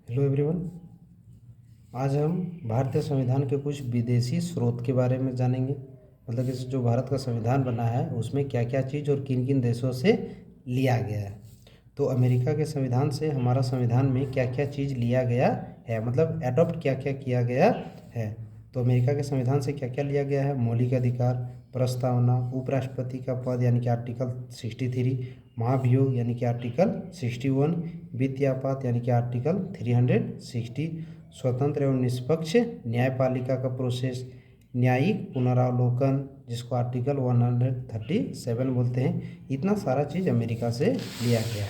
Hello everyone. आज हम भारतीय संविधान के कुछ विदेशी स्रोत के बारे में जानेंगे। मतलब कि जो भारत का संविधान बना है उसमें क्या क्या चीज़ और किन किन देशों से लिया गया है। तो अमेरिका के संविधान से हमारा संविधान में क्या क्या चीज़ लिया गया है, मतलब एडॉप्ट क्या क्या किया गया है। तो अमेरिका के संविधान से क्या क्या लिया गया है: मौलिक अधिकार, प्रस्तावना, उपराष्ट्रपति का पद यानी कि आर्टिकल 63, महाभियोग यानी कि आर्टिकल 61, वित्तीय आपात यानी कि आर्टिकल 360, स्वतंत्र एवं निष्पक्ष न्यायपालिका का प्रोसेस, न्यायिक पुनरावलोकन जिसको आर्टिकल 137 बोलते हैं। इतना सारा चीज़ अमेरिका से लिया गया है।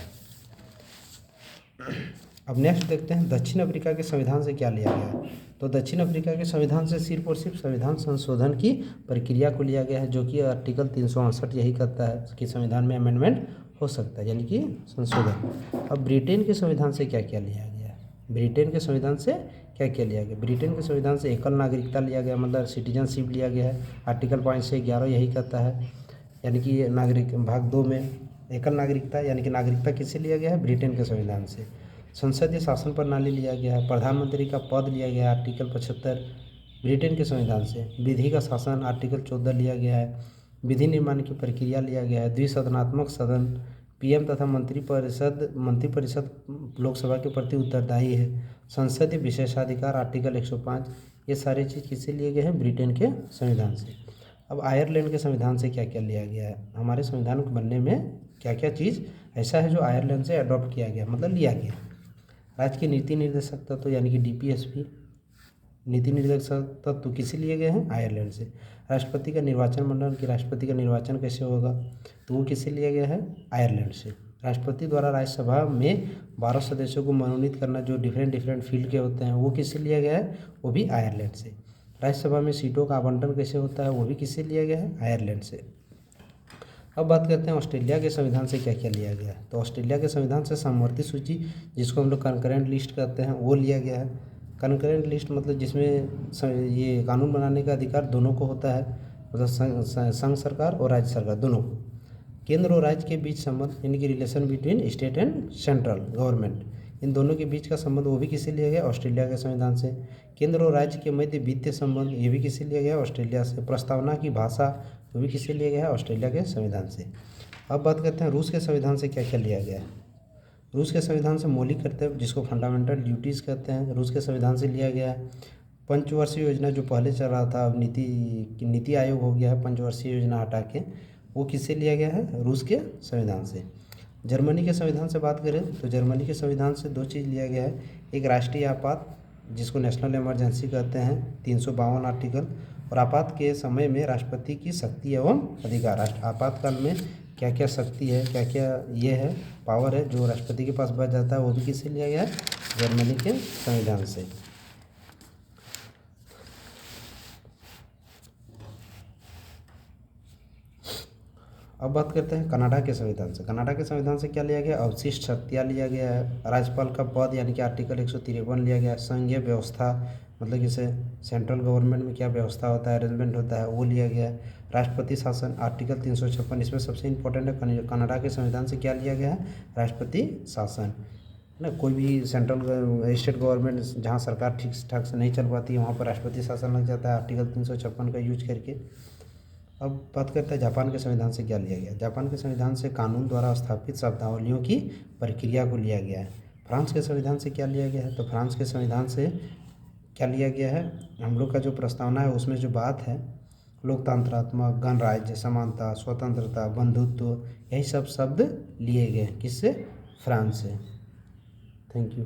अब नेक्स्ट देखते हैं दक्षिण अफ्रीका के संविधान से क्या लिया गया है। तो दक्षिण अफ्रीका के संविधान से सिर्फ और सिर्फ संविधान संशोधन की प्रक्रिया को लिया गया है, जो कि आर्टिकल 368 यही कहता है कि संविधान में अमेंडमेंट हो सकता है, यानी कि संशोधन। अब ब्रिटेन के संविधान से क्या क्या लिया गया है। ब्रिटेन के संविधान से क्या क्या लिया गया। ब्रिटेन के संविधान से एकल नागरिकता लिया गया, मतलब सिटीजनशिप लिया गया है। आर्टिकल 5 से 11 यही कहता है, यानी कि नागरिक भाग 2 में एकल नागरिकता यानी कि नागरिकता किससे लिया गया है, ब्रिटेन के संविधान से। संसदीय शासन प्रणाली लिया गया है। प्रधानमंत्री का पद लिया गया है आर्टिकल 75 ब्रिटेन के संविधान से। विधि का शासन आर्टिकल 14 लिया गया है। विधि निर्माण की प्रक्रिया लिया गया है। द्विसदनात्मक सदन, पीएम तथा मंत्रिपरिषद लोकसभा के प्रति उत्तरदायी है। संसदीय विशेषाधिकार आर्टिकल 105, ये सारे चीज़ किससे लिए गए हैं, ब्रिटेन के संविधान से। अब आयरलैंड के संविधान से क्या क्या लिया गया है। हमारे संविधान को बनने में क्या क्या चीज़ ऐसा है जो आयरलैंड से अडॉप्ट किया गया, मतलब लिया गया। राज्य के नीति निर्देशक तत्व यानी कि डीपीएसपी, नीति निर्देशक तत्व किसे लिए गए हैं, आयरलैंड से। राष्ट्रपति का निर्वाचन मंडल कि राष्ट्रपति का निर्वाचन कैसे होगा, तो वो किससे लिया गया है, आयरलैंड से। राष्ट्रपति द्वारा राज्यसभा में 12 सदस्यों को मनोनीत करना, जो डिफरेंट फील्ड के होते हैं, वो किससे लिया गया है, वो भी आयरलैंड से। राज्यसभा में सीटों का आवंटन कैसे होता है, वो भी किससे लिया गया है, आयरलैंड से। अब बात करते हैं ऑस्ट्रेलिया के संविधान से क्या क्या लिया गया है। तो ऑस्ट्रेलिया के संविधान से समवर्ती सूची, जिसको हम लोग कंकरेंट लिस्ट कहते हैं, वो लिया गया है। कंकरेंट लिस्ट मतलब जिसमें ये कानून बनाने का अधिकार दोनों को होता है, मतलब संघ सरकार और राज्य सरकार दोनों को। केंद्र और राज्य के बीच संबंध यानी कि relation between state and central government, इन दोनों के बीच का संबंध वो भी किससे लिया गया, ऑस्ट्रेलिया के संविधान से। केंद्र और राज्य के मध्य वित्तीय संबंध, ये भी किससे लिया गया, ऑस्ट्रेलिया से। प्रस्तावना की भाषा, वो भी किससे लिया गया है, ऑस्ट्रेलिया के संविधान से। अब बात करते हैं रूस के संविधान से क्या क्या लिया गया है। रूस के संविधान से मौलिक कर्तव्य, जिसको फंडामेंटल ड्यूटीज़ कहते हैं, रूस के संविधान से लिया गया है। पंचवर्षीय योजना जो पहले चल रहा था, अब नीति आयोग हो गया है, पंचवर्षीय योजना हटा के, वो किससे लिया गया है, रूस के संविधान से। जर्मनी के संविधान से बात करें तो जर्मनी के संविधान से दो चीज़ लिया गया है। एक राष्ट्रीय आपात, जिसको नेशनल इमरजेंसी कहते हैं, 352 आर्टिकल, और आपात के समय में राष्ट्रपति की शक्ति एवं अधिकार। आपातकाल में क्या क्या शक्ति है, क्या क्या ये है, पावर है जो राष्ट्रपति के पास बच जाता है, वो भी किससे लिया गया है, जर्मनी के संविधान से। अब बात करते हैं कनाडा के संविधान से। कनाडा के संविधान से क्या लिया गया, अवशिष्ट शक्तियाँ लिया गया है। राज्यपाल का पद यानी कि आर्टिकल 153 लिया गया है। संघीय व्यवस्था, मतलब जैसे सेंट्रल गवर्नमेंट में क्या व्यवस्था होता है, अरेंजमेंट होता है, वो लिया गया है। राष्ट्रपति शासन आर्टिकल 356, इसमें सबसे इंपॉर्टेंट है कनाडा के संविधान से क्या लिया गया है, राष्ट्रपति शासन ना। कोई भी सेंट्रल स्टेट गवर्नमेंट जहाँ सरकार ठीक ठाक से नहीं चल पाती है, वहाँ पर राष्ट्रपति शासन लग जाता है आर्टिकल 356 का यूज करके। अब बात करते हैं जापान के संविधान से क्या लिया गया। जापान के संविधान से कानून द्वारा स्थापित शब्दावलियों की प्रक्रिया को लिया गया है। फ्रांस के संविधान से क्या लिया गया है, तो फ्रांस के संविधान से क्या लिया गया है, हम लोग का जो प्रस्तावना है उसमें जो बात है, लोकतंत्रात्मक, गणराज्य, समानता, स्वतंत्रता, बंधुत्व, यही सब शब्द लिए गए हैं, किससे, फ्रांस से। Thank you.